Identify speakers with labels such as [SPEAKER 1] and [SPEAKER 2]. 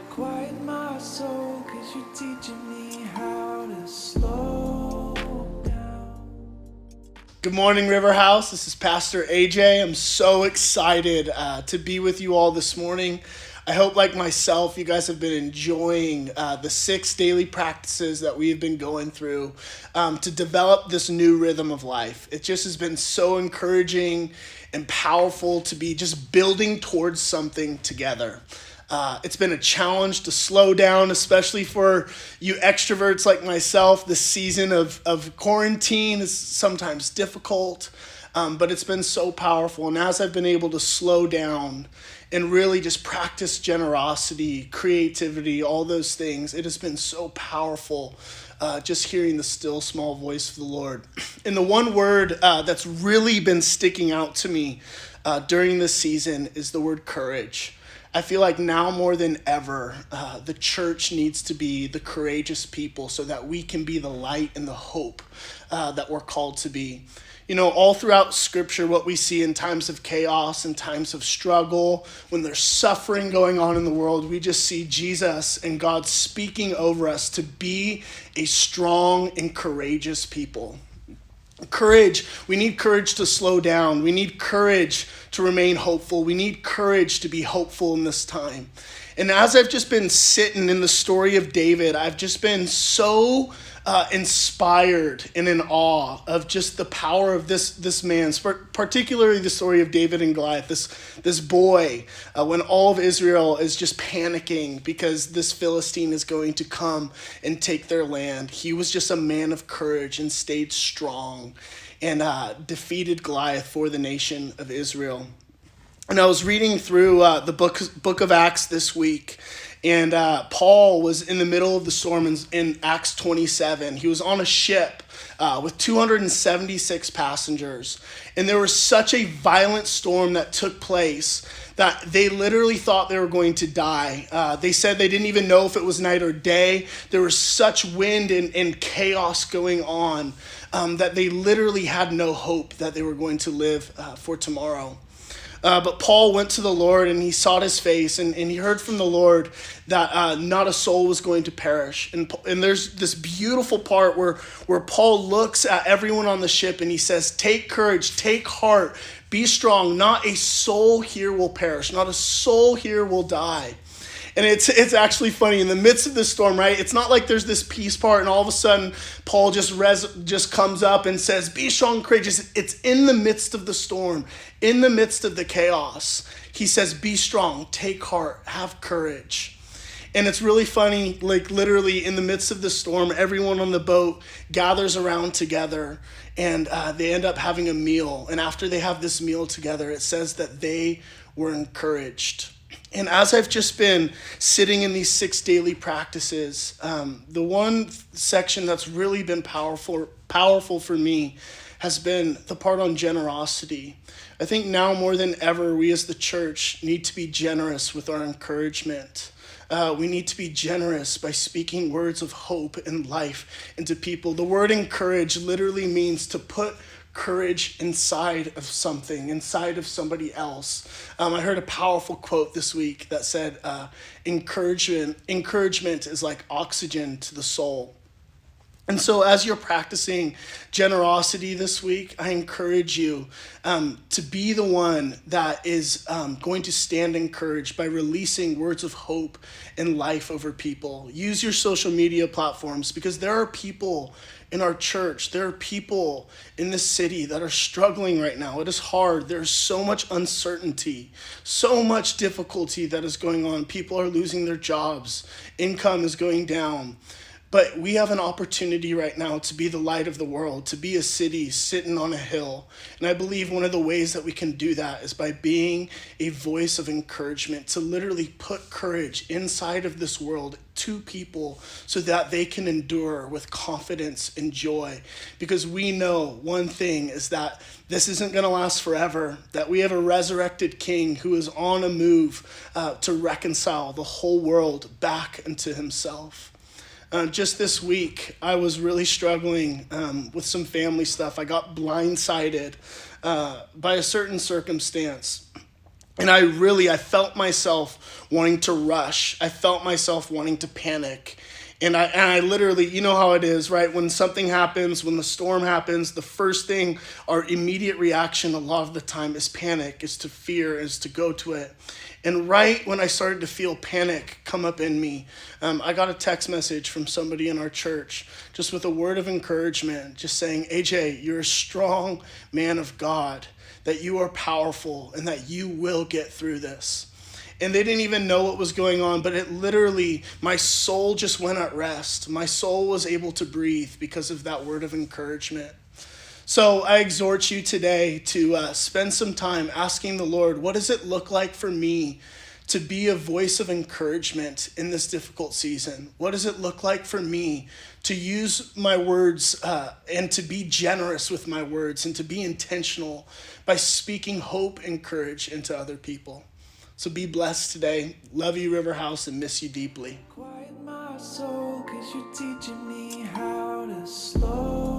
[SPEAKER 1] Quiet my soul, 'cause you're teaching me how to slow down.
[SPEAKER 2] Good morning, River House. This is Pastor AJ. I'm so excited to be with you all this morning. I hope, like myself, you guys have been enjoying the 6 daily practices that we've been going through to develop this new rhythm of life. It just has been so encouraging and powerful to be just building towards something together. It's been a challenge to slow down, especially for you extroverts like myself. This season of quarantine is sometimes difficult, but it's been so powerful. And as I've been able to slow down and really just practice generosity, creativity, all those things, it has been so powerful just hearing the still small voice of the Lord. And the one word that's really been sticking out to me during this season is the word courage. I feel like now more than ever, the church needs to be the courageous people so that we can be the light and the hope that we're called to be. You know, all throughout Scripture, what we see in times of chaos and times of struggle, when there's suffering going on in the world, we just see Jesus and God speaking over us to be a strong and courageous people. Courage, we need courage to slow down. We need courage to remain hopeful. We need courage to be hopeful in this time. And as I've just been sitting in the story of David, I've just been so inspired and in awe of just the power of this man, particularly the story of David and Goliath, this boy, when all of Israel is just panicking because this Philistine is going to come and take their land. He was just a man of courage and stayed strong and defeated Goliath for the nation of Israel. And I was reading through the book of Acts this week, and Paul was in the middle of the storm in Acts 27. He was on a ship with 276 passengers, and there was such a violent storm that took place that they literally thought they were going to die. They said they didn't even know if it was night or day. There was such wind and chaos going on that they literally had no hope that they were going to live for tomorrow. But Paul went to the Lord and he sought his face and he heard from the Lord that not a soul was going to perish. And there's this beautiful part where Paul looks at everyone on the ship and he says, "Take courage, take heart, be strong. Not a soul here will perish. Not a soul here will die." And it's actually funny, in the midst of this storm, right? It's not like there's this peace part and all of a sudden Paul just comes up and says, "Be strong, courageous." It's in the midst of the storm, in the midst of the chaos. He says, "Be strong, take heart, have courage." And it's really funny, like literally in the midst of the storm, everyone on the boat gathers around together and they end up having a meal. And after they have this meal together, it says that they were encouraged. And as I've just been sitting in these 6 daily practices, the one section that's really been powerful for me has been the part on generosity. I think now more than ever, we as the church need to be generous with our encouragement. We need to be generous by speaking words of hope and life into people. The word encourage literally means to put courage inside of something, inside of somebody else. I heard a powerful quote this week that said, encouragement is like oxygen to the soul. And so as you're practicing generosity this week, I encourage you to be the one that is going to stand encouraged by releasing words of hope and life over people. Use your social media platforms because there are people in our church, there are people in this city that are struggling right now. It is hard. There's so much uncertainty, so much difficulty that is going on. People are losing their jobs. Income is going down. But we have an opportunity right now to be the light of the world, to be a city sitting on a hill. And I believe one of the ways that we can do that is by being a voice of encouragement, to literally put courage inside of this world to people so that they can endure with confidence and joy. Because we know one thing is that this isn't going to last forever, that we have a resurrected King who is on a move to reconcile the whole world back into himself. Just this week, I was really struggling with some family stuff. I got blindsided by a certain circumstance. And I felt myself wanting to rush. I felt myself wanting to panic. And I literally, you know how it is, right? When something happens, when the storm happens, the first thing, our immediate reaction a lot of the time is panic, is to fear, is to go to it. And right when I started to feel panic come up in me, I got a text message from somebody in our church just with a word of encouragement, just saying, AJ, you're a strong man of God, that you are powerful and that you will get through this. And they didn't even know what was going on, but it literally, my soul just went at rest. My soul was able to breathe because of that word of encouragement. So I exhort you today to spend some time asking the Lord, what does it look like for me to be a voice of encouragement in this difficult season? What does it look like for me to use my words and to be generous with my words and to be intentional by speaking hope and courage into other people? So be blessed today. Love you, River House, and miss you deeply.
[SPEAKER 1] Quiet my soul, 'cause you're teaching me how to slow